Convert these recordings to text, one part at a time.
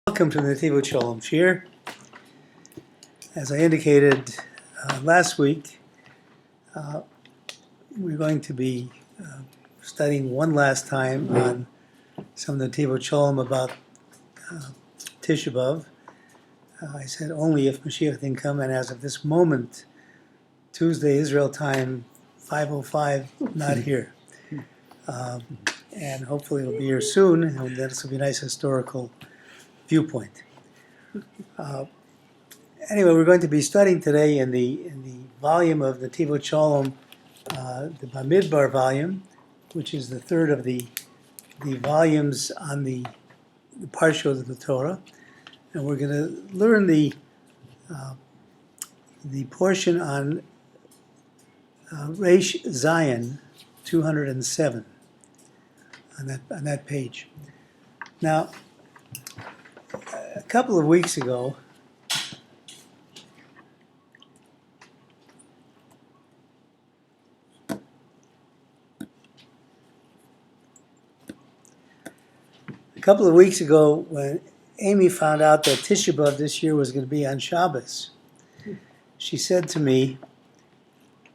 Welcome to the Netivot Shalom Shir. As I indicated last week, we're going to be studying one last time on some of the Netivot Shalom about Tisha B'Av. I said only if Mashiach didn't come, and as of this moment, Tuesday Israel time, 5:05, not here. And hopefully it'll be here soon, and this will be a nice historical viewpoint. Anyway, we're going to be studying today in the volume of the Netivot Shalom, the Bamidbar volume, which is the third of the volumes on the Parsha of the Torah, and we're going to learn the portion on Reish Zion 207 on that page. Now, a couple of weeks ago, when Amy found out that Tisha B'Av this year was going to be on Shabbos, she said to me,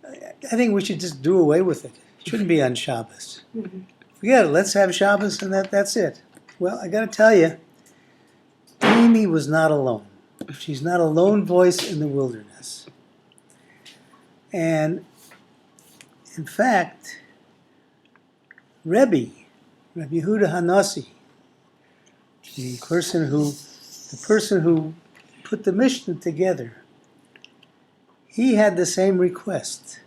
I think we should just do away with it. It shouldn't be on Shabbos. Forget it, let's have Shabbos and that's it. Well, I got to tell you, Amy was not alone. She's not a lone voice in the wilderness. And in fact, Rabbi Yehuda Hanasi, the person who put the Mishnah together, he had the same request.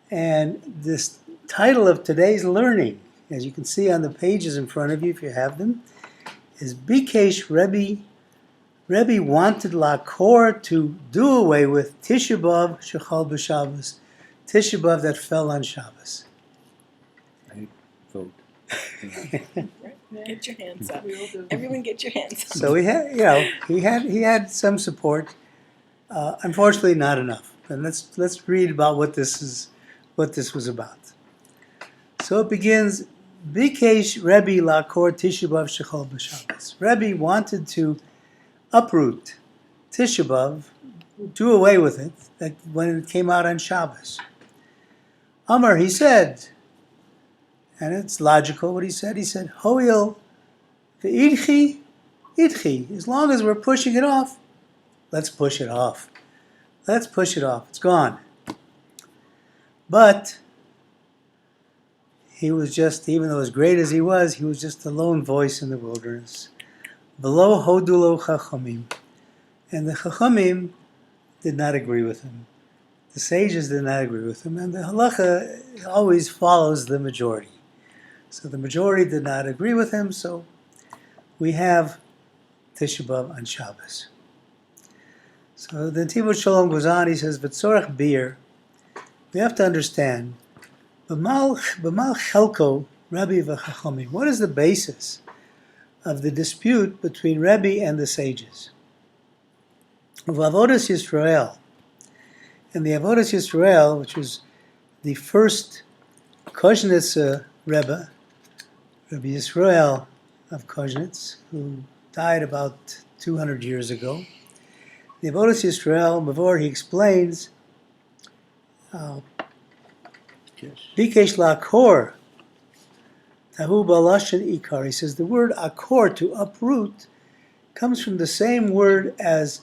And this title of today's learning, as you can see on the pages in front of you if you have them, is Bikesh Rebbe wanted Lakor to do away with Tisha B'Av Shechal B'Shabbos, Tisha B'Av that fell on Shabbos. I vote. Get your hands up. Everyone get your hands up. So he had some support. Unfortunately, not enough. And let's read about what this was about. So it begins. Bikesh Rebbe Lakor Tisha B'Av Shechal B'Shabbos. Rebbe wanted to uproot Tisha B'Av, do away with it, like when it came out on Shabbos. Amar, he said, and it's logical what he said. He said, Hoil v'idchi, idchi. As long as we're pushing it off, let's push it off. Let's push it off. It's gone. But he was just, even though as great as he was just a lone voice in the wilderness. Below hodulo chachamim. And the chachamim did not agree with him. The sages did not agree with him. And the halacha always follows the majority. So the majority did not agree with him, so we have Tisha B'Av on Shabbos. So the Netivot Shalom goes on, he says, V'tzorach bir, we have to understand, B'mal chelko Rabbi v'chachamim. What is the basis of the dispute between Rabbi and the sages? Avodas Yisrael. And the Avodas Yisrael, which was the first Koznitz Rebbe, Rabbi Yisrael of Koznitz, who died about 200 years ago. The Avodas Yisrael, before he explains, Bikesh Lakor, Tahu Balashan Ikar. He says the word akor, to uproot, comes from the same word as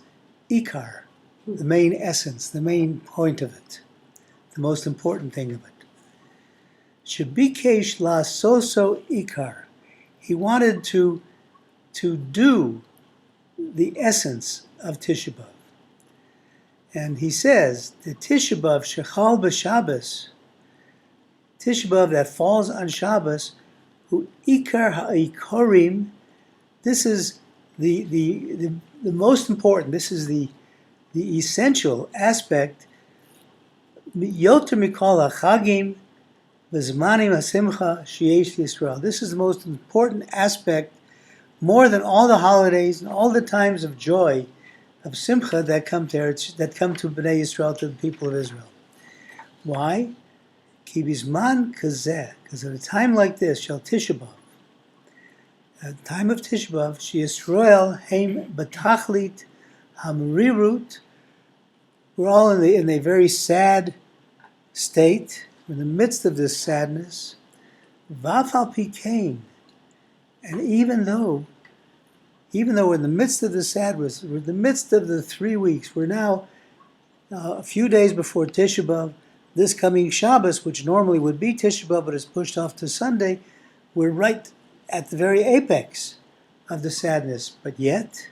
Ikar, the main essence, the main point of it, the most important thing of it. Shebikesh la soso Ikar. He wanted to do the essence of Tisha B'Av. And he says, the Tisha B'Av Shechal B'Shabbos, Tisha B'Av that falls on Shabbos, who Ikar ha'ikorim, this is the most important, this is the essential aspect, Yoter Mikol HaChagim V'Zmanim HaSimcha Sheyesh Yisrael. This is the most important aspect, more than all the holidays and all the times of joy, of Simcha that come to Bnei Yisrael, to the people of Israel. Why? Ki bizman kazeh, because at a time like this, Shal Tisha B'Av, At the time of Tisha B'Av, she Yisrael heim betachlit hamrirut. We're all in a very sad state. We're in the midst of this sadness. Vafal pikein, and even though we're in the midst of the sadness, we're in the midst of the 3 weeks. We're now a few days before Tisha B'Av. This coming Shabbos, which normally would be Tisha B'Av, but is pushed off to Sunday, we're right at the very apex of the sadness. But yet,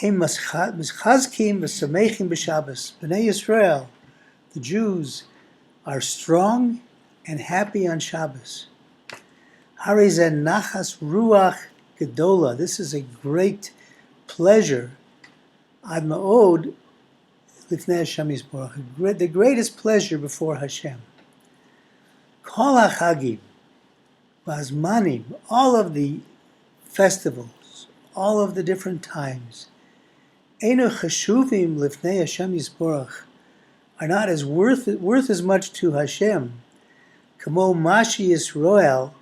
Heim mischazkim v'samechim b'Shabbos. B'nai Yisrael, the Jews, are strong and happy on Shabbos. Harizen nachas ruach gedola. This is a great pleasure. Ad ma'od lifnei Hashem Yisborach. The greatest pleasure before Hashem. Kol hachagim v'azmanim. All of the festivals, all of the different times. Einu chashuvim lifnei Hashem Yisborach. Are not as worth as much to Hashem. Kamo mashi Yisroel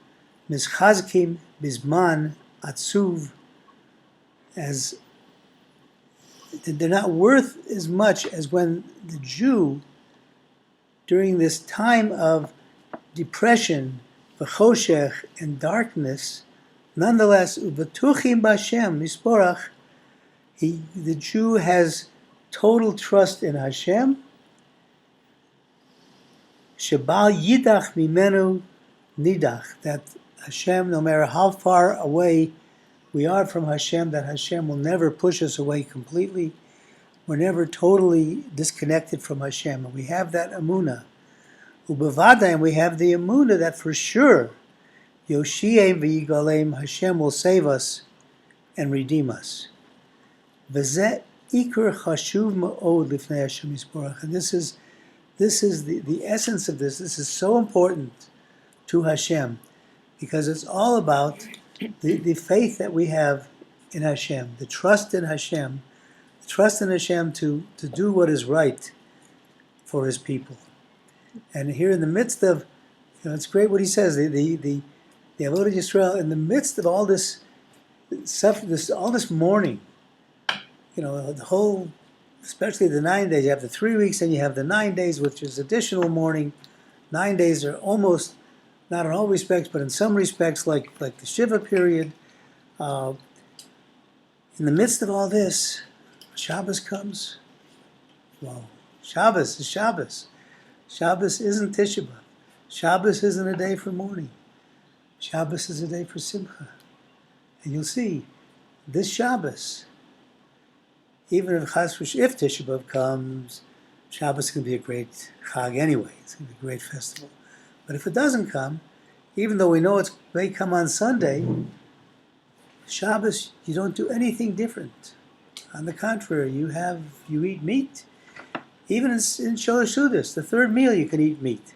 mischazkim bizman atzuv, as they're not worth as much as when the Jew, during this time of depression, v'choshech, and darkness, nonetheless, ubetuchim b'Hashem Yisborach, the Jew has total trust in Hashem. Shebal yidach mimenu nidach, that Hashem, no matter how far away we are from Hashem, that Hashem will never push us away completely. We're never totally disconnected from Hashem. And we have that emunah. Ubevada, and we have the emunah that for sure, Yoshiem v'yigalem, Hashem will save us and redeem us. V'zeh ikar chashuv ma'od lifnei Hashem Yisborach. And this is the essence of this. This is so important to Hashem, because it's all about the faith that we have in Hashem, the trust in Hashem, to do what is right for His people. And here in the midst of, it's great what he says, the Avodah Yisrael, in the midst of all this all this mourning, the whole, especially the 9 days, you have the 3 weeks and you have the 9 days, which is additional mourning. 9 days are almost, not in all respects, but in some respects, like the Shiva period. In the midst of all this, Shabbos comes. Well, Shabbos is Shabbos. Shabbos isn't Tisha B'Av. Shabbos isn't a day for mourning. Shabbos is a day for Simcha. And you'll see, this Shabbos, even if Tisha B'Av comes, Shabbos is going to be a great Chag anyway. It's going to be a great festival. But if it doesn't come, even though we know it may come on Sunday, Shabbos, you don't do anything different. On the contrary, you eat meat. Even in Sholosh Sudas, the third meal, you can eat meat.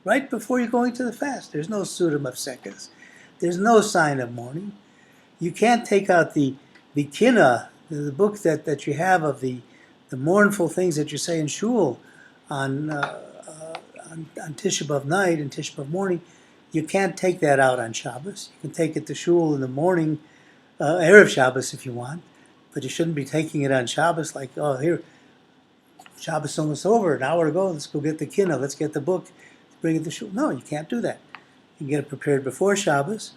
Right before you're going to the fast. There's no Suda Mafsekas. There's no sign of mourning. You can't take out the Kinnah, the book that you have of the mournful things that you say in Shul on Tisha B'Av night and Tisha B'Av morning. You can't take that out on Shabbos. You can take it to Shul in the morning, Erev Shabbos if you want, but you shouldn't be taking it on Shabbos like, oh, here, Shabbos is almost over, an hour to go, let's go get the Kinnah, let's get the book, bring it to Shul. No, you can't do that. You can get it prepared before Shabbos,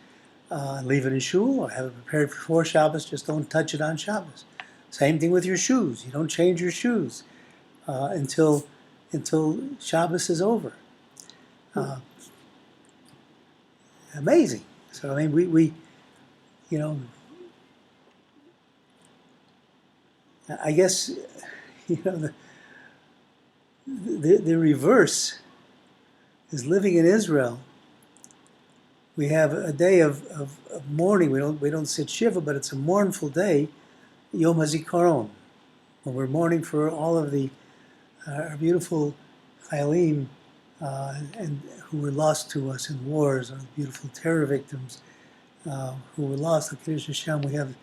leave it in Shul, or have it prepared before Shabbos, just don't touch it on Shabbos. Same thing with your shoes. You don't change your shoes until Shabbos is over. Amazing. So, I mean, we I guess, the reverse is living in Israel. We have a day of mourning. We don't sit Shiva, but it's a mournful day, Yom HaZikaron, when we're mourning for all of our beautiful Chayalim and who were lost to us in wars, or beautiful terror victims who were lost. At Kiddush Hashem, we have,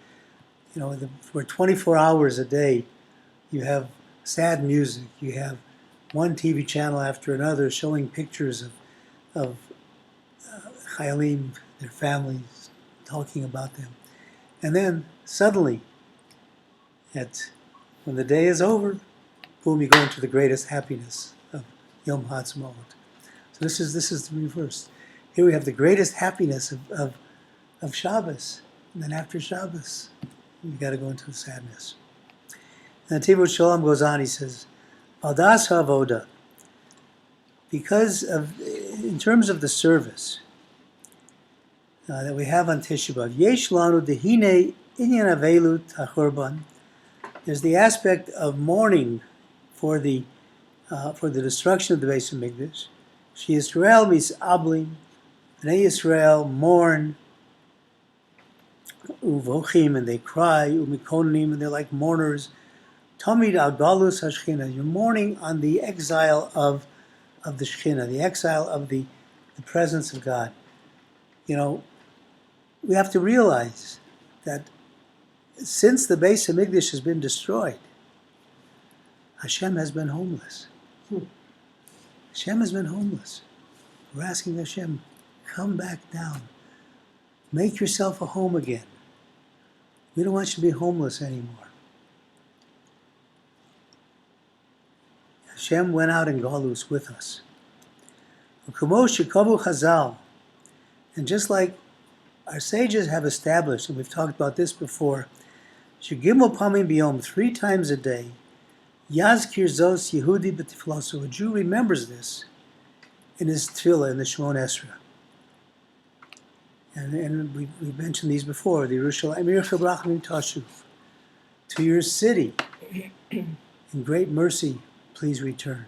for 24 hours a day, you have sad music. You have one TV channel after another showing pictures of Chayalim, their families, talking about them. And then suddenly, when the day is over, boom, you go into the greatest happiness of Yom HaAtzmaut. So this is the reverse. Here we have the greatest happiness of Shabbos. And then after Shabbos, you got to go into the sadness. And Netivot Shalom goes on, he says, Aldas HaAvoda, because of, in terms of the service that we have on Tisha B'Av, Yesh lanu dehine inyan avelut hachurban. There's the aspect of mourning for the destruction of the Beis Hamikdash. She Yisrael misablim, Bnei Yisrael mourn, uvochim, and they cry, umikonim, and they're like mourners. Tamid al galus hashchina. You're mourning on the exile of the Shechina, the exile of the presence of God. You know, we have to realize that since the Beis Hamikdash has been destroyed, Hashem has been homeless. Hashem has been homeless. We're asking Hashem, come back down. Make yourself a home again. We don't want you to be homeless anymore. Hashem went out in Galus with us. And just like our sages have established, and we've talked about this before, Shegimel Pamim Biyom, 3 times a day, Yazkir Zos Yehudi B'Tiflaso, a Jew remembers this in his tefillah, in the Shemon Esra. And we mentioned these before, the Yerushalayim Yircha Brachim Tashuv, to your city, in great mercy, please return.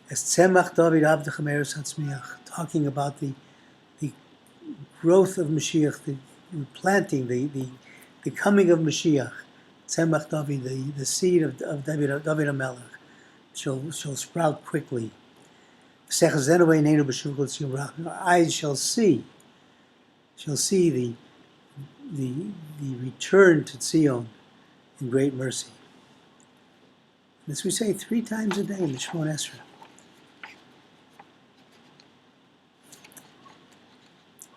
As Tzemach David Avdech Meres Hatzmiach, talking about the growth of Mashiach, the planting, the coming of Mashiach. Tzemach David, the seed of David HaMelech, shall sprout quickly. Our eyes shall see the return to Zion in great mercy. This we say 3 times a day in the Shemon Esra.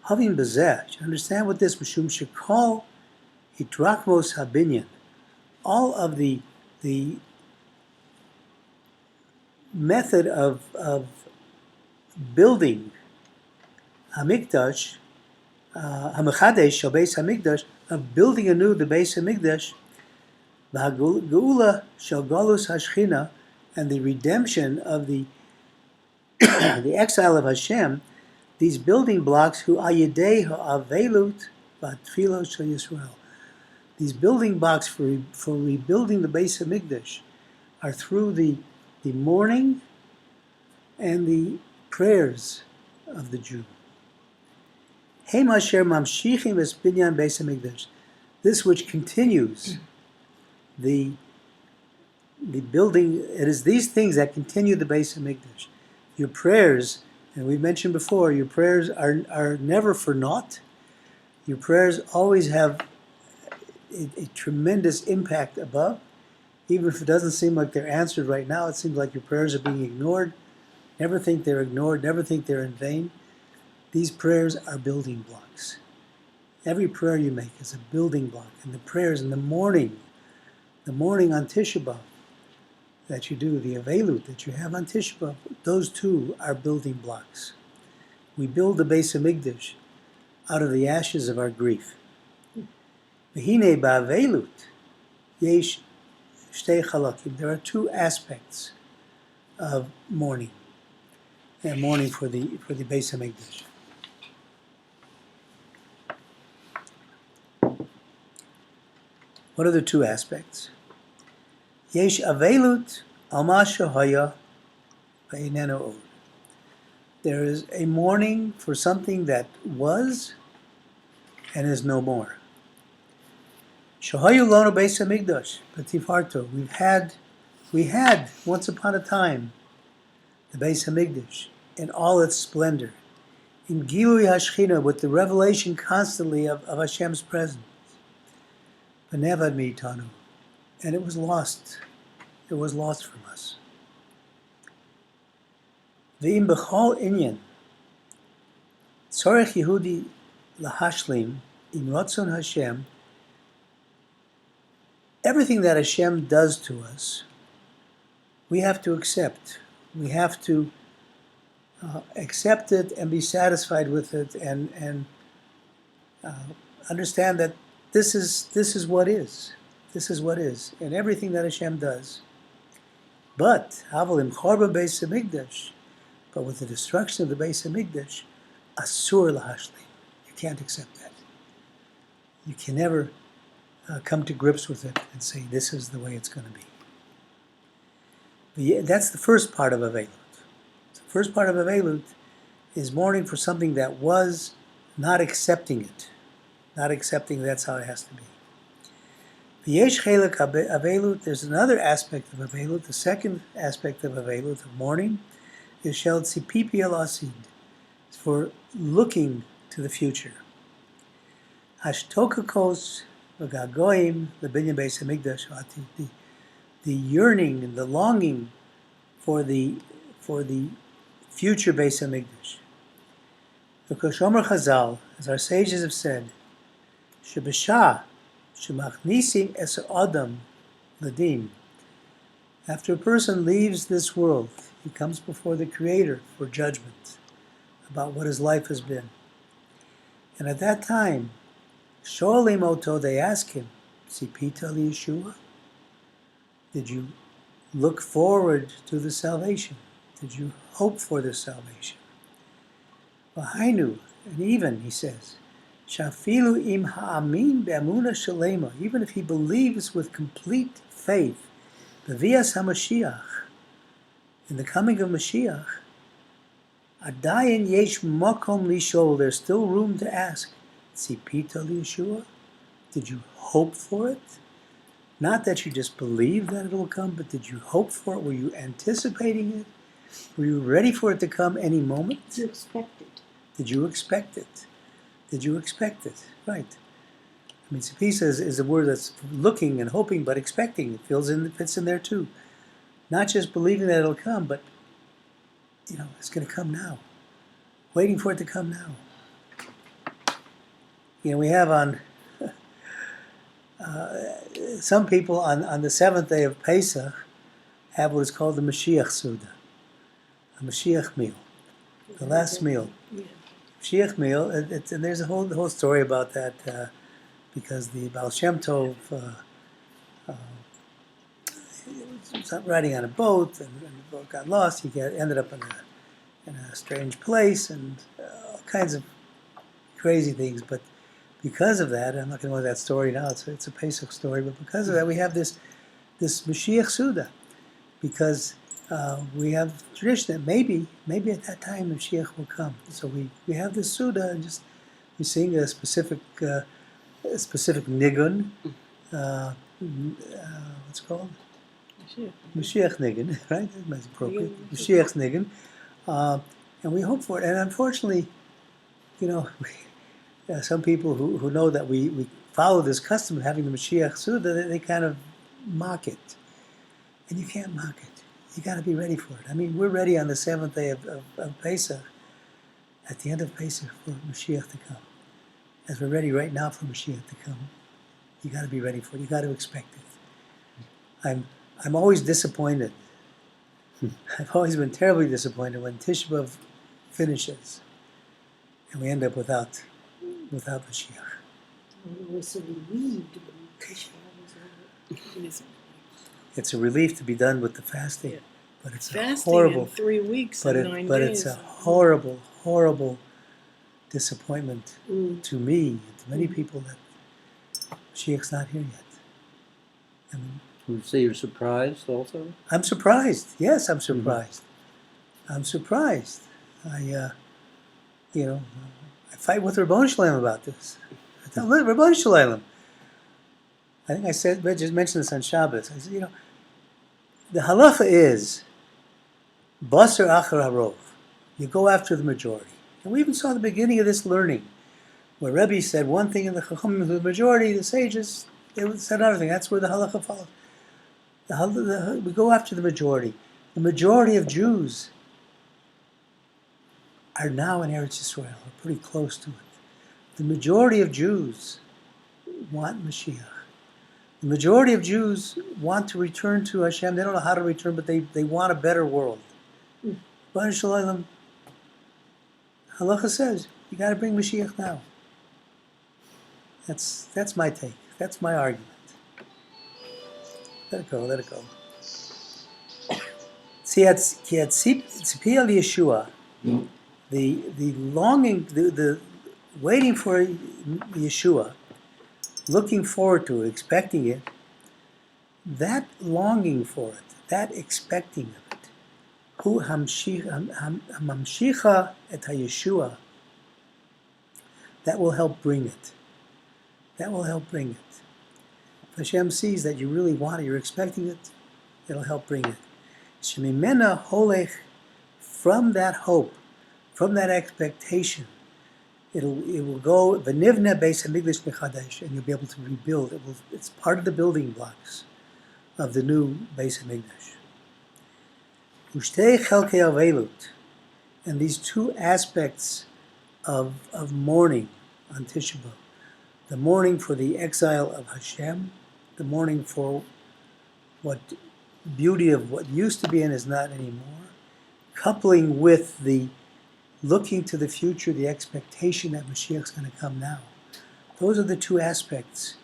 Having bezeh, you understand what this Mishum Shekol Hitrakmos Habinyan, all of the method of building Hamikdash, Hamachadesh Shal Beis Hamikdash, of building anew the Beis Hamikdash, Geula Shal Galus Hashchina, and the redemption of the the exile of Hashem. These building blocks, who ayidei ha'avelut v'atfilos shel Yisrael. These building blocks for rebuilding the Beis Hamikdash are through the mourning and the prayers of the Jew. Heim asher mamshichim es binyan Beis Hamikdash. This which continues the building. It is these things that continue the Beis Hamikdash. Your prayers. And we've mentioned before, your prayers are never for naught. Your prayers always have a tremendous impact above. Even if it doesn't seem like they're answered right now, it seems like your prayers are being ignored. Never think they're ignored, never think they're in vain. These prayers are building blocks. Every prayer you make is a building block. And the prayers in the morning on Tisha B'Av, that you do, the Avelut that you have on Tisha B'Av, those 2 are building blocks. We build the Beis Hamikdash out of the ashes of our grief. V'hinei ba'avelut yesh shtei chalakim. There are 2 aspects of mourning, and mourning for the Beis Hamikdash. What are the 2 aspects? Yesh avelut al ma shehaya ve'einenu od. There is a mourning for something that was and is no more. Shehayu lonu Beis Hamikdash b'tifarto. We had once upon a time the Beis Hamikdash in all its splendor, in Gilui Hashchina, with the revelation constantly of Hashem's presence. V'nevad me'itanu. And it was lost. It was lost from us. V'im b'chol inyan, tzorech Yehudi lahashlim im ratzon Hashem. Everything that Hashem does to us, we have to accept. We have to accept it and be satisfied with it, and understand that this is what is. This is what is, and everything that Hashem does. But havalim chorba beis hamikdash, but with the destruction of the beis hamikdash, asur lahashlim. You can't accept that. You can never come to grips with it and say this is the way it's going to be. That's the first part of Avelut. The first part of Avelut is mourning for something that was, not accepting it. Not accepting that's how it has to be. V'yesh chelek Avelut, there's another aspect of Avelut, the second aspect of Avelut, of mourning, is shel tzipipi el asid. It's for looking to the future. Hashtokakos v'gagoyim lebinyan beis hamikdash v'atid. The yearning and the longing for the future Beis Hamikdash. Because Shomer Chazal, as our sages have said, Shebesha shemachnisim es adam ladin. After a person leaves this world, he comes before the Creator for judgment about what his life has been. And at that time, Shoalim oto, they ask him, Tzipita liyeshua? Did you look forward to the salvation? Did you hope for the salvation? V'hainu, and even, he says, Shafilu im ha'amin be'amuna shalema, even if he believes with complete faith, b'vias ha'mashiach, in the coming of Mashiach, adayin yesh makom lishol, there's still room to ask, Tzipita liyeshua? Did you hope for it? Not that you just believe that it will come, but did you hope for it? Were you anticipating it? Were you ready for it to come any moment? Did you expect it? Did you expect it? Did you expect it? Right. I mean, tzipisa is a word that's looking and hoping, but expecting. It fits in there too. Not just believing that it'll come, but, it's going to come now. Waiting for it to come now. We have on... some people on the seventh day of Pesach have what is called the Mashiach Suda, a Mashiach meal, the last meal. Yeah. Mashiach meal, and there's the whole story about that because the Baal Shem Tov was riding on a boat, and the boat got lost. He ended up in a strange place, and all kinds of crazy things, but because of that, I'm not going to go into that story now, it's a Pesach story, but because of that we have this Mashiach Suda, because we have tradition that maybe at that time Mashiach will come. So we have this Suda, and just we sing a specific nigun, what's it called? Mashiach nigun, right? That's appropriate. Mashiach's nigun. And we hope for it. And unfortunately, some people who know that we follow this custom of having the Mashiach Suda, they kind of mock it. And you can't mock it. You got to be ready for it. I mean, we're ready on the seventh day of Pesach, at the end of Pesach, for Mashiach to come. As we're ready right now for Mashiach to come, you got to be ready for it. You got to expect it. I'm always disappointed. I've always been terribly disappointed when Tisha B'Av finishes and we end up without Mashiach. We're so relieved when Tisha B'Av is over. It's a relief to be done with the fasting, but it's Fasting horrible. in 3 weeks But and 9 but days. it's a horrible, horrible disappointment to me and to many people that Mashiach's not here yet. I mean, Would you say you're surprised also? I'm surprised. Yes, I'm surprised. I'm surprised. I fight with Rabbi Shalom about this. I tell Rabbi Shalom. I think I just mentioned this on Shabbos. I said, the halacha is basar achar harov. You go after the majority. And we even saw the beginning of this learning, where Rebbe said one thing in the Chachamim, the majority, the sages, they said another thing. That's where the halacha follows. We go after the majority. The majority of Jews are now in Eretz Yisrael, or pretty close to it. The majority of Jews want Mashiach. The majority of Jews want to return to Hashem. They don't know how to return, but they want a better world. Baruch Shalom, Halacha says, you got to bring Mashiach now. That's my take. That's my argument. Let it go, let it go. Tzipia Yeshua, the longing, the waiting for Yeshua, looking forward to it, expecting it, that longing for it, that expecting of it, hu hamamshicha et Yeshua, that will help bring it. That will help bring it. If Hashem sees that you really want it, you're expecting it, it'll help bring it. Shemimena holech, from that hope, from that expectation, it will go v'nivna beis hamikdash mechadash, and you'll be able to rebuild. It's part of the building blocks of the new beis hamikdash. Ushtei chelkei avelut, and these two aspects of mourning on Tisha B'Av, the mourning for the exile of Hashem, the mourning for what beauty of what used to be and is not anymore, coupling with the looking to the future, the expectation that Mashiach's going to come now. Those are the two aspects.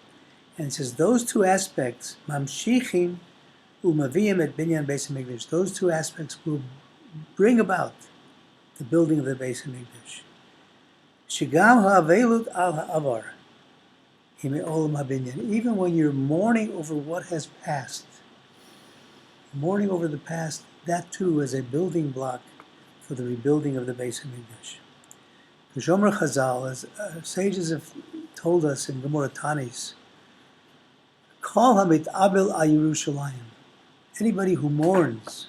And it says those two aspects, mamshichim umaviyim et binyan beis hamikdash, those two aspects will bring about the building of the beis hamikdash. Shigam ha'avelut al ha'avar, hime'olam habinyan. Even when you're mourning over what has passed, mourning over the past, that too is a building block for the rebuilding of the Beis Hamikdash. The Shomer Chazal, as sages have told us in Gemara Tanis, Kol hamit'abel al Yerushalayim, anybody who mourns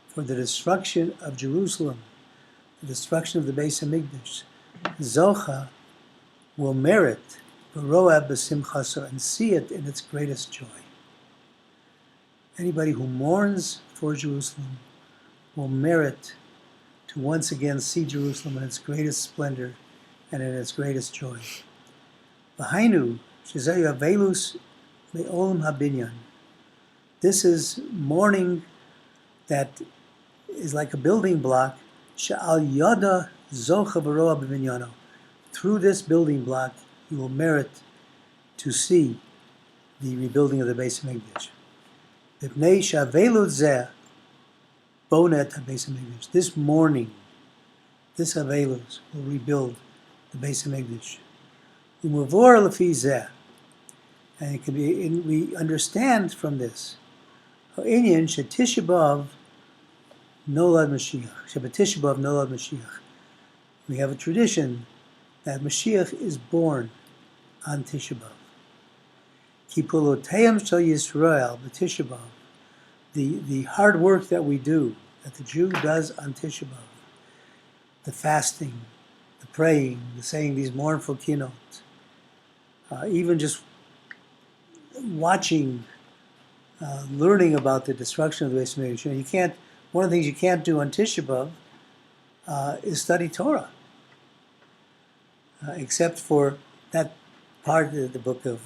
for the destruction of Jerusalem, the destruction of the Beis Hamikdash, Zocha will merit Baroah b'simchaso, and see it in its greatest joy. Anybody who mourns for Jerusalem will merit to once again see Jerusalem in its greatest splendor and in its greatest joy. V'hainu shezayu avelus me'olam habinyan. This is mourning that is like a building block. She'al yada zocha v'roa b'minyano. Through this building block, you will merit to see the rebuilding of the Beis Hamikdash. This mourning, this Avelus, will rebuild the Beis Hamikdash. And it can be, we understand from this, Tisha B'Av nolad Mashiach. Tisha B'Av nolad Mashiach. We have a tradition that Mashiach is born on Tisha B'Av. Kipulotayim shel Yisrael b'Tisha B'Av. The hard work that we do, that the Jew does on Tisha B'Av, the fasting, the praying, the saying these mournful keynotes, even just watching, learning about the destruction of the Beis Hamikdash. You can't. One of the things you can't do on Tisha B'Av is study Torah, except for that part of the book of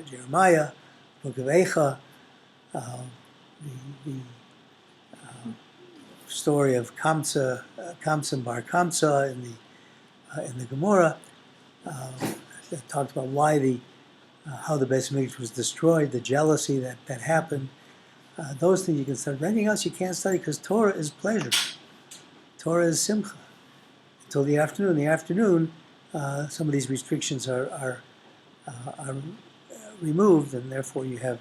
Jeremiah, book of Eicha, the story of Kamsa and Bar Kamsa in the Gemara that talked about why how the Beis Hamikdash was destroyed, the jealousy that happened. Those things you can study. But anything else you can't study because Torah is pleasure. Torah is simcha. Until the afternoon. In the afternoon, some of these restrictions are removed, and therefore you have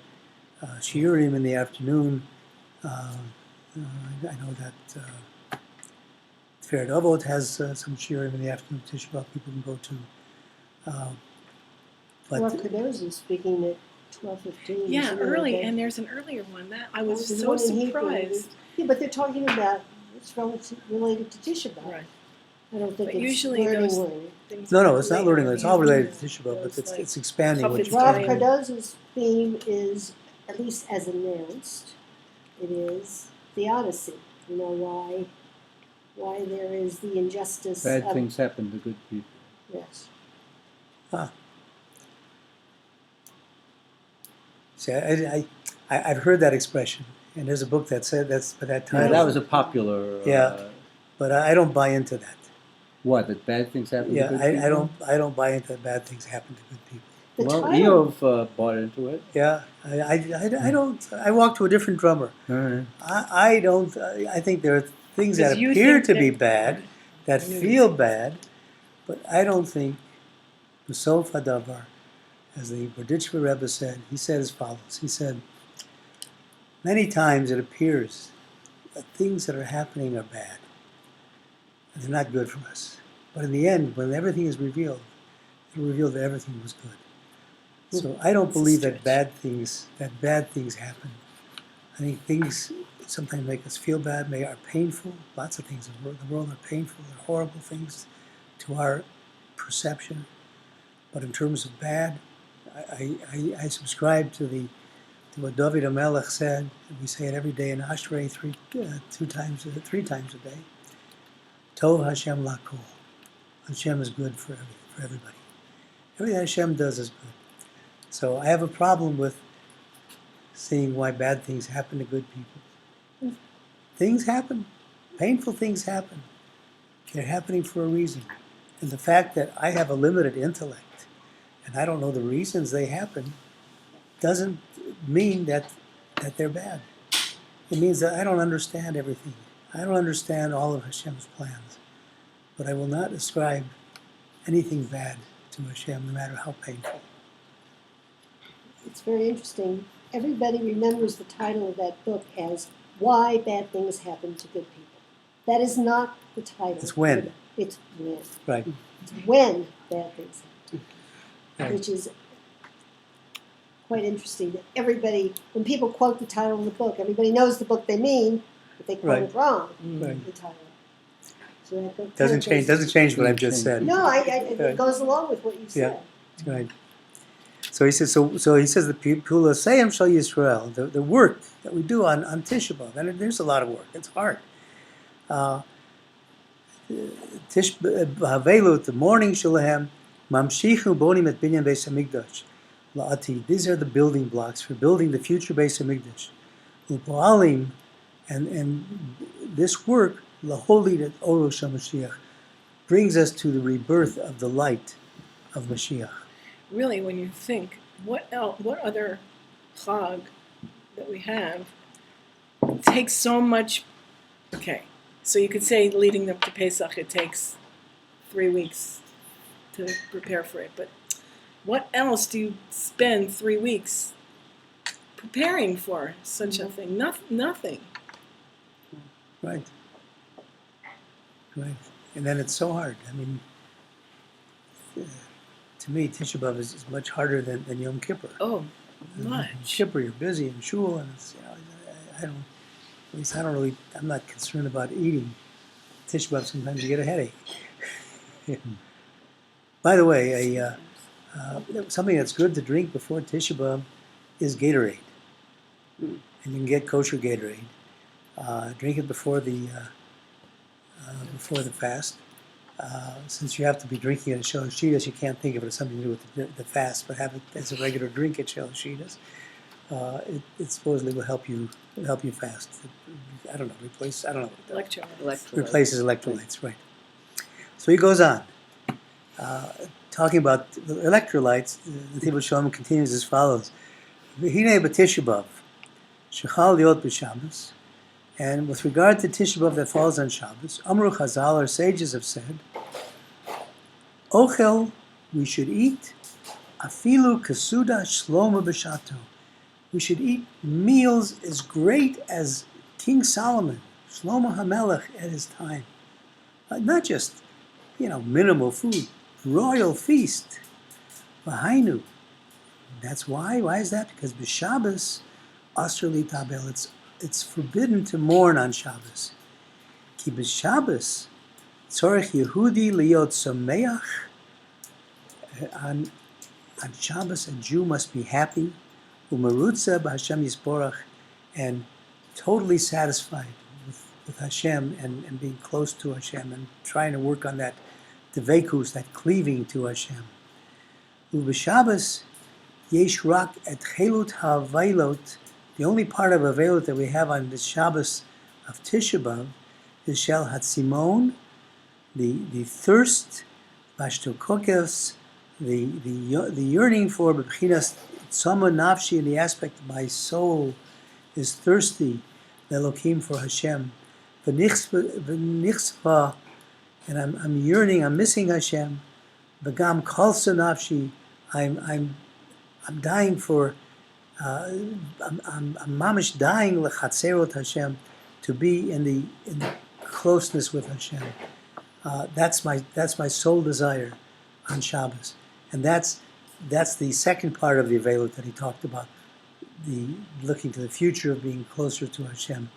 shiurim in the afternoon. I know that Tiferet Avot has some shiurim in the afternoon. Tisha B'Av people can go to. Well, Kadosh is speaking at 12:15. Yeah, early, and there's an earlier one that I was There's so one in Hebrew. surprised. Yeah, but they're talking about it's related to Tisha B'Av. Right. I don't think But it's usually learning those learning. things No, are it's not later. learning. It's all related to Tisha B'Av, but it's expanding what you're Rav talking about. Kadosh's theme is, at least as announced, it is theodicy. You know why there is the injustice Bad of things happen to good people. yes. Ah. See, I've heard that expression, and there's a book that said that's for that Yeah, title. that was a popular. Yeah. But I don't buy into that. What? That bad things happen Yeah, to good people? I don't buy into that bad things happen to good people. The Well, title, Eov bought into it. Yeah, I don't. I walk to a different drummer. All right. I don't. I think there are things that Because you appear think to be that- bad, that I knew feel you'd say bad, but I don't think. Sof Hadavar, as the Berditchever Rebbe said, he said as follows. He said, many times it appears that things that are happening are bad, and they're not good for us. But in the end, when everything is revealed, it'll reveal that everything was good. So I don't believe that bad things happen. I think things sometimes make us feel bad, are painful. Lots of things in the world are painful, they're horrible things to our perception. But in terms of bad, I subscribe to what David HaMelech said, and we say it every day in Ashrei three times a day. Tov Hashem Lakol. Hashem is good for everybody. Everything Hashem does is good. So I have a problem with seeing why bad things happen to good people. Things happen. Painful things happen. They're happening for a reason. And the fact that I have a limited intellect and I don't know the reasons they happen doesn't mean that they're bad. It means that I don't understand everything. I don't understand all of Hashem's plans. But I will not ascribe anything bad to Hashem, no matter how painful. it's very interesting. Everybody remembers the title of that book as Why Bad Things Happen to Good People. That is not the title. It's when. It's when. Right. It's when bad things happen. Right. Which is quite interesting that everybody, when people quote the title of the book, everybody knows the book they mean, but they quote it wrong, Right. the title. So that book Doesn't kind of change what I've just said. No, it goes along with what you said. Right. So he says. So he says the Pula Sayam Shal Yisrael, the work that we do on Tisha B'Av, and there's a lot of work. It's hard. Tish B'Avelut, the morning Shalahem, Mamshichu Bonim et Binyan Beis Hamikdash, La'ati. These are the building blocks for building the future Beis Hamikdash. U'Po'alim, and this work Laholit et Orosh HaMashiach brings us to the rebirth of the light of Mashiach. Really, when you think, what other chag that we have takes so much? Okay, so you could say leading them to Pesach, it takes 3 weeks to prepare for it. But what else do you spend 3 weeks preparing for such a thing? Nothing. Right. And then it's so hard. I mean, to me, Tisha B'Av is much harder than Yom Kippur. Oh, Yom much. Kippur, you're busy in shul, and it's, I'm not concerned about eating. Tisha B'Av, sometimes you get a headache. By the way, something that's good to drink before Tisha B'Av is Gatorade. And you can get kosher Gatorade. Drink it before the fast. Since you have to be drinking it at Shel Hashidas, you can't think of it as something to do with the fast, but have it as a regular drink at Shel Hashidas. It supposedly will help you fast. I don't know, replace. I don't know what it does. Replaces electrolytes, right? So he goes on, talking about the electrolytes. The Netivot Shalom continues as follows: V'hinei b'Tisha B'Av, shechal liot b'Shabbos. And with regard to Tisha B'Av that falls on Shabbos, Amru Chazal, our sages have said, Ochel, we should eat, afilu kasuda shloma b'shato. We should eat meals as great as King Solomon, Shlomo HaMelech at his time. Not just, minimal food, royal feast. V'hainu. That's why. Why is that? Because b'Shabbos, asr li tabel, it's forbidden to mourn on Shabbos. Ki b'Shabbos, tzorech Yehudi liot someach. On Shabbos, a Jew must be happy, umerutza b'Hashem yisborach, and totally satisfied with Hashem and being close to Hashem and trying to work on that devekus, that cleaving to Hashem. Ub'Shabbos yesh rak et chelut ha'availot. The only part of availot that we have on the Shabbos of Tisha B'Av is shel hatzimon, the thirst, vashtokokos, the yearning for b'chinas tzama nafshi, in the aspect of my soul is thirsty, Elokim, for Hashem. V'nichsva, and I'm yearning, I'm missing Hashem. V'gam kalsa nafshi, I'm dying for, I'm mamish dying lechatzerot Hashem, to be in the closeness with Hashem. That's my sole desire on Shabbos, and that's the second part of the Avelut that he talked about, the looking to the future of being closer to Hashem.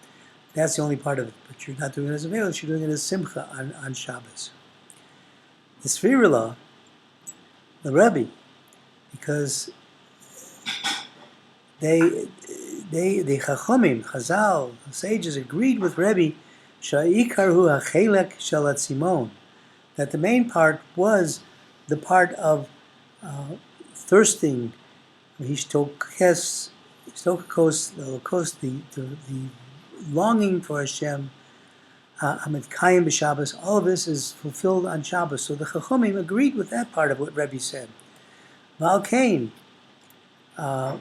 That's the only part of it, but you're not doing it as Avelut, you're doing it as Simcha on Shabbos. The Svirila, the Rebbe, because the Chachamim, Chazal, the sages agreed with Rebbe, Sha'ikar hu ha'chelek shel hatzimon, that the main part was the part of thirsting, the longing for Hashem, Hamid Kayim b'Shabbos. All of this is fulfilled on Shabbos. So the Chachamim agreed with that part of what Rebbe said. Val Kain, but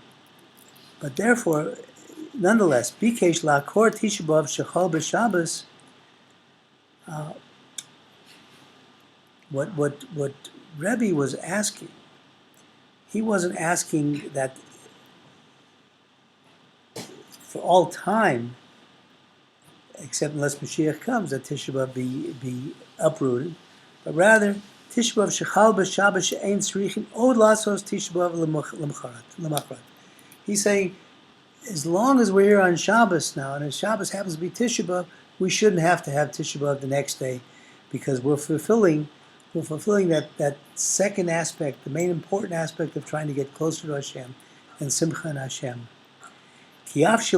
therefore, nonetheless, Bikesh la'akor Tisha B'Av shechal b'Shabbos. What Rebbe was asking, he wasn't asking that for all time, except unless Mashiach comes, that Tisha B'Av be uprooted, but rather Tisha B'Av shechal b'Shabbos she'ein tzrichin od lasos Tisha B'Av l'machrat. He's saying, as long as we're here on Shabbos now, and if Shabbos happens to be Tisha B'Av, we shouldn't have to have Tisha B'Av the next day, because we're fulfilling that second aspect, the main important aspect of trying to get closer to Hashem and Simcha and Hashem. Since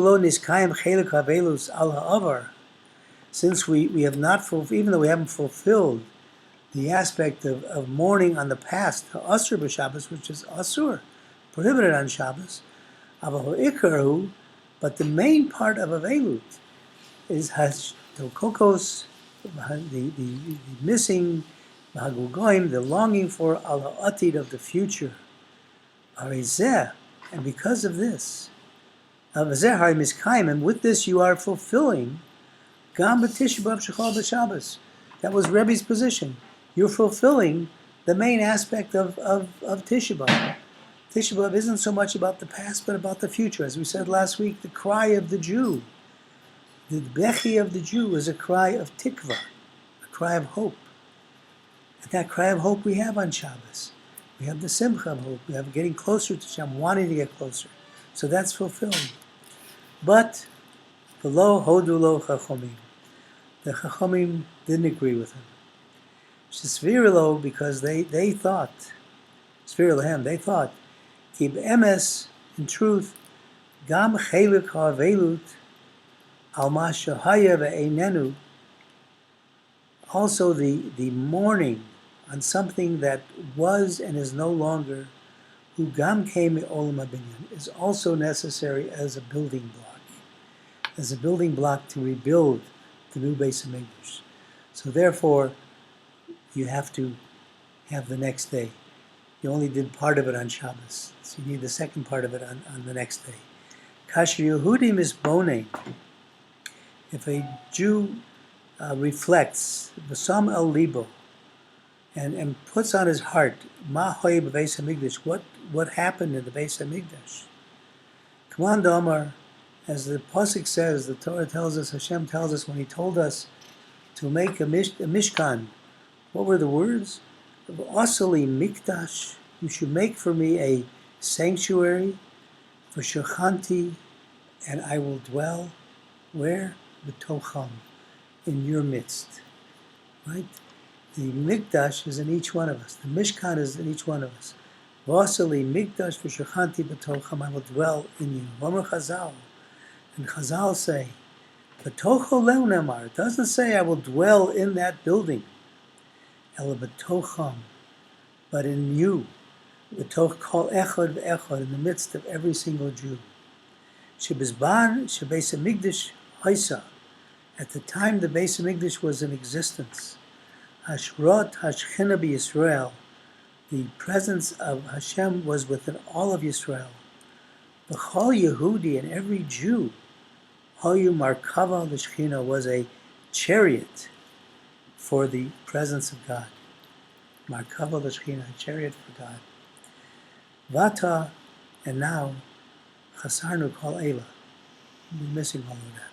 we have not fulfilled, even though we haven't fulfilled the aspect of mourning on the past, Asur b'Shabbos, which is Asur, prohibited on Shabbos, but the main part of Avelut is Hashtokokos, the missing, the longing for al atid of the future. And because of this, and with this you are fulfilling Gam b'Tisha B'Av shechal b'Shabbos. That was Rebbe's position. You're fulfilling the main aspect of Tisha B'Av. Tisha B'Av isn't so much about the past, but about the future. As we said last week, the cry of the Jew, the bechi of the Jew, is a cry of tikva, a cry of hope. And that cry of hope we have on Shabbos. We have the simcha of hope. We have getting closer to Hashem, wanting to get closer. So that's fulfilled. But below hodu lo chachomim, the chachomim didn't agree with him. Shesvirilo, because they thought, Svirilahem, they thought, Kib emes, in truth, gam chelik ha'avelut, al ma shahaya ve'einenu, also the mourning on something that was and is no longer, who gam came olam habinyan, is also necessary as a building block to rebuild the new Beis Hamikdash. So therefore, you have to have the next day. You only did part of it on Shabbos, so you need the second part of it on the next day. Kasher Yehudim is boneh. If a Jew reflects, Basam el libo, and puts on his heart, Ma hoye b'Beis Hamikdash, what happened in the Beis Hamikdash? Command Omar, as the Pasuk says, the Torah tells us, Hashem tells us when He told us to make a Mishkan, what were the words? Asali Mikdash, you should make for me a sanctuary, for Shechanti, and I will dwell, where? B'tocham, in your midst. Right? The Mikdash is in each one of us. The Mishkan is in each one of us. Vasali Mikdash v'shechanti b'tocham, I will dwell in you. V'amar Chazal, and Chazal say, b'tocho leu nemar. It doesn't say I will dwell in that building. Ela b'tocham, but in you. B'toch kol echad v'echad, in the midst of every single Jew. Shebizban shebeis hamikdash haisa, at the time the Beis Hamikdash was in existence. Hashrot Hashchina b'Yisrael, the presence of Hashem was within all of Yisrael. B'chol Yehudi, and every Jew, Hayu Markava l'Shechina, was a chariot for the presence of God. Markava l'Shechina, a chariot for God. Vata, and now, Chasarnu kol Eila. We're missing all of that.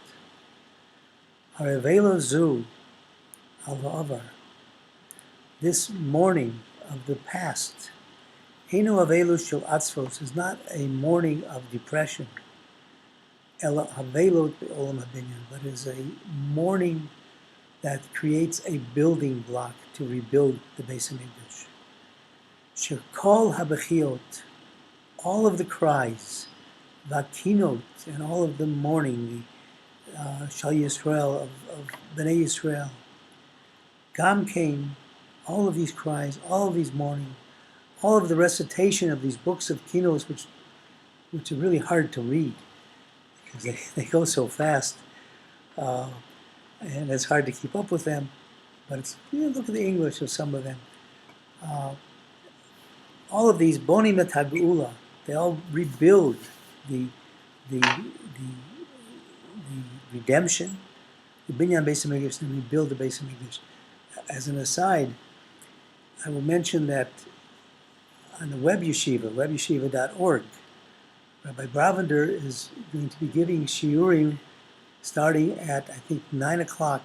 Harevelo zu al ha'avar. This mourning of the past, Heinu avelu shel atzvos, is not a mourning of depression. Ela avelot be'olam habinyan, but is a mourning that creates a building block to rebuild the Beis Hamikdash. Shekol habechiot, all of the cries, vakinot, and all of the mourning, the Shal Yisrael, of Bnei Yisrael, Gam came, all of these cries, all of these mourning, all of the recitation of these books of kinos, which are really hard to read because they go so fast, and it's hard to keep up with them. But it's, look at the English of some of them. All of these bonim et hagula, they all rebuild the redemption, the binyan Beis Hamikdash, and rebuild the Beis Hamikdash. As an aside, I will mention that on the web yeshiva, webyeshiva.org, Rabbi Bravender is going to be giving shiurim starting at, I think, 9 o'clock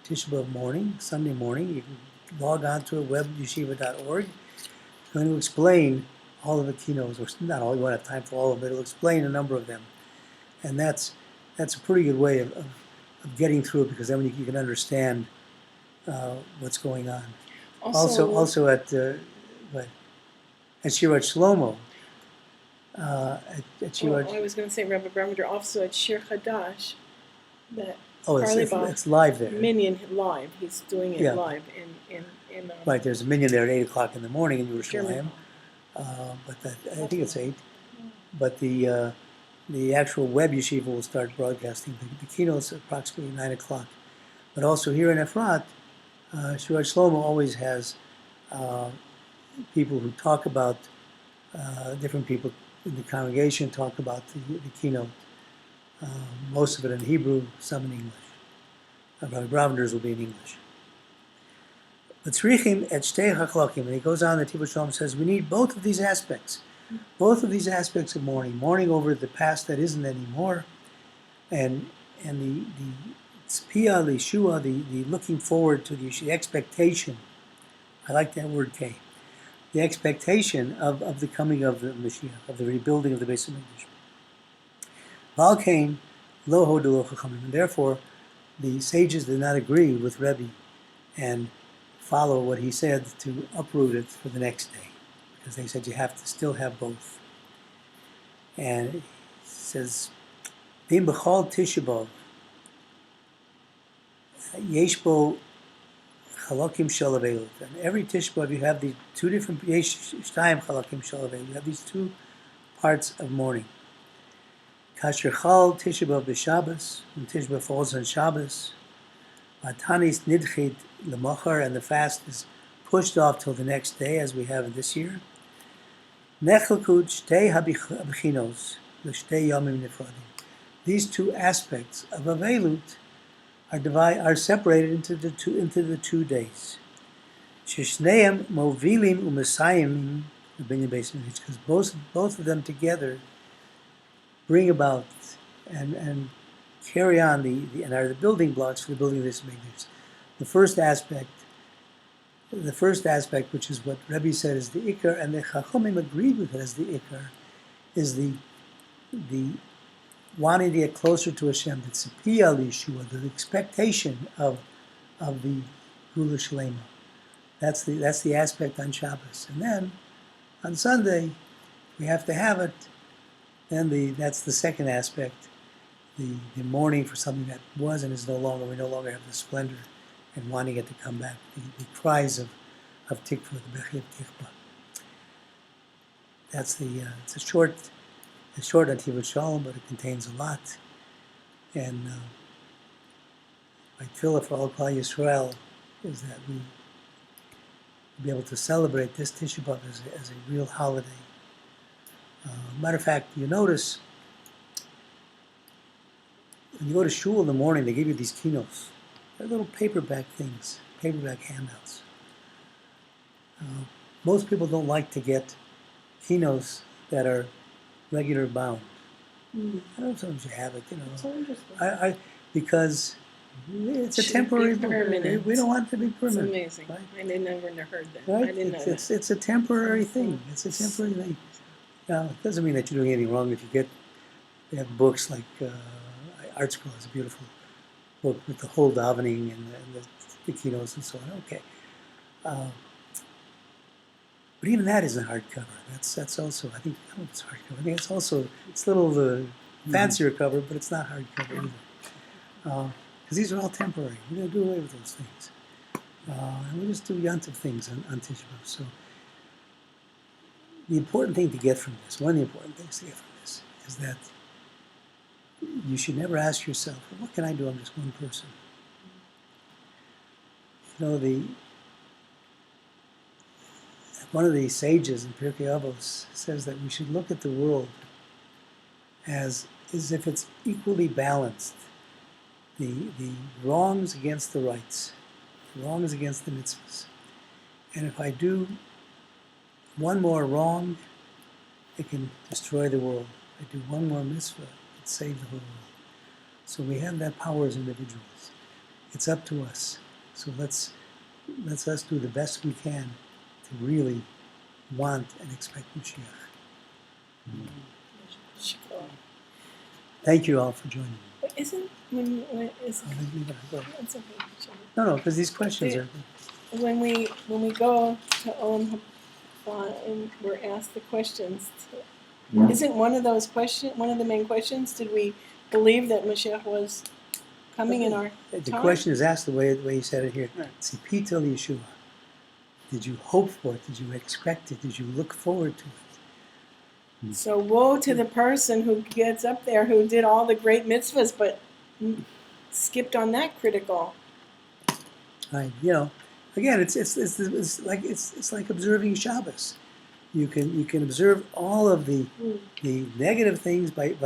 Tisha B'Av morning, Sunday morning. You can log on to webyeshiva.org. He's going to explain all of the kinos, or not all, you won't have time for all of it, he'll explain a number of them. And that's a pretty good way of getting through it, because then you can understand what's going on. Also at Shirat Shlomo. At Shirat. I was going to say Rabbi Brahmander also at Shir Chadash. That it's live there. Minyan live. He's doing it live in right. There's a minyan there at 8 o'clock in the morning in Yerushalayim. But I think it's 8. But the actual web yeshiva will start broadcasting. The keynote's approximately 9 o'clock. But also here in Efrat, Shirat Shlomo always has people who talk about, different people in the congregation talk about the keynote. Most of it in Hebrew, some in English. Rabbi Bravender's will be in English. But Tzrichim et shtei hachlokim, and he goes on, the Netivot Shalom says, we need both of these aspects. Both of these aspects of mourning over the past that isn't anymore, and the tzpiyah, the yeshua, the looking forward to the expectation. I like that word, K. The expectation of the coming of the Mashiach, of the rebuilding of the Beis Hamikdash. Valkain lo hodu lo chachamim, and therefore the sages did not agree with Rebbe and follow what he said to uproot it for the next day, because they said you have to still have both. And he says, Bim b'chol Tisha B'Av, yesh bo chalakim shel avelut. And every Tisha B'Av you have the two different, yesh shtayim chalakim shel avelut. You have these two parts of mourning. Kasher chal Tisha B'Av b'Shabbos, when Tisha B'Av falls on Shabbos, Matanis nidchit l'machar, and the fast is pushed off till the next day, as we have this year. Nechelkut shtei habichinos l'shtei yomim nifradim. These two aspects of avelut are separated into the 2 days. Sheshneim movilim u'mesayim l'binyan Beis Hamikdash, because both of them together bring about and carry on and are the building blocks for the building of this Hamikdash. The first aspect, which is what Rebbe said is the ikar, and the Chachomim agreed with it as the ikar, is the wanting to get closer to Hashem, the tzipiyah Yeshua, the expectation of the Gula Shlema. That's the aspect on Shabbos. And then on Sunday, we have to have it. Then that's the second aspect, the mourning for something that was and is no longer. We no longer have the splendor and wanting it to come back. The cries of Tikva, the Bechi of Tikva. That's the it's a short Netivot Shalom, but it contains a lot. And my tefillah for all Klal Yisrael is that we be able to celebrate this Tisha B'Av as a real holiday. Matter of fact, you notice when you go to shul in the morning, they give you these kinos. They're little paperback things, paperback handouts. Most people don't like to get kinos that are regular bound. Mm. I don't know, sometimes you have it, So interesting. because it's a Should be temporary book. permanent. We don't want it to be It's permanent. amazing. Right? I never heard that. Right? I didn't know that. It's a temporary thing. It's a temporary thing. Now, it doesn't mean that you're doing anything wrong if you they have books like Art School has a beautiful book with the whole davening and the keynotes and so on. Okay. But even that isn't hardcover. That's also, I don't know if it's hardcover. I think it's also, it's a little fancier cover, but it's not hardcover either. Because these are all temporary. We're going to do away with those things. And we just do yontif things on Tisha B'Av. So the important thing to get from this, one of the important things to get from this, is that you should never ask yourself, well, what can I do? I'm just one person. One of the sages in Pirkei Avos says that we should look at the world as if it's equally balanced. The wrongs against the rights, the wrongs against the mitzvahs. And if I do one more wrong, it can destroy the world. If I do one more mitzvah, it can save the whole world. So we have that power as individuals. It's up to us. So let's us do the best we can to really want and expect Mashiach. Thank you all for joining me. But isn't it's okay. No, because these questions are. When we go to Olam Haba and we're asked the questions, isn't one of the main questions? Did we believe that Mashiach was coming in our The time? question is asked the way you said it here. Tzipita Yeshua. Did you hope for it? Did you expect it? Did you look forward to it? So woe to the person who gets up there who did all the great mitzvahs but skipped on that critical. Right. Again, it's like observing Shabbos. You can observe all of the negative things by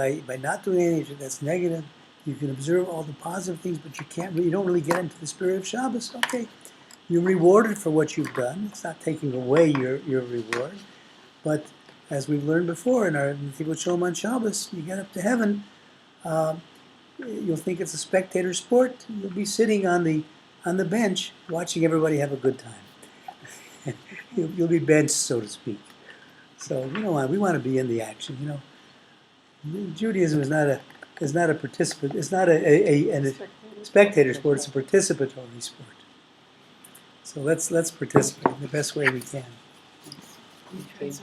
not doing anything that's negative. You can observe all the positive things, but you don't really get into the spirit of Shabbos. Okay, you're rewarded for what you've done. It's not taking away your reward, but as we've learned before in our Netivot Shalom on Shabbos, you get up to heaven, you'll think it's a spectator sport. You'll be sitting on the bench watching everybody have a good time. You'll be benched, so to speak. So we want to be in the action. Judaism is not a participant. It's not a spectator sport. It's a participatory sport. So let's participate in the best way we can. Okay, so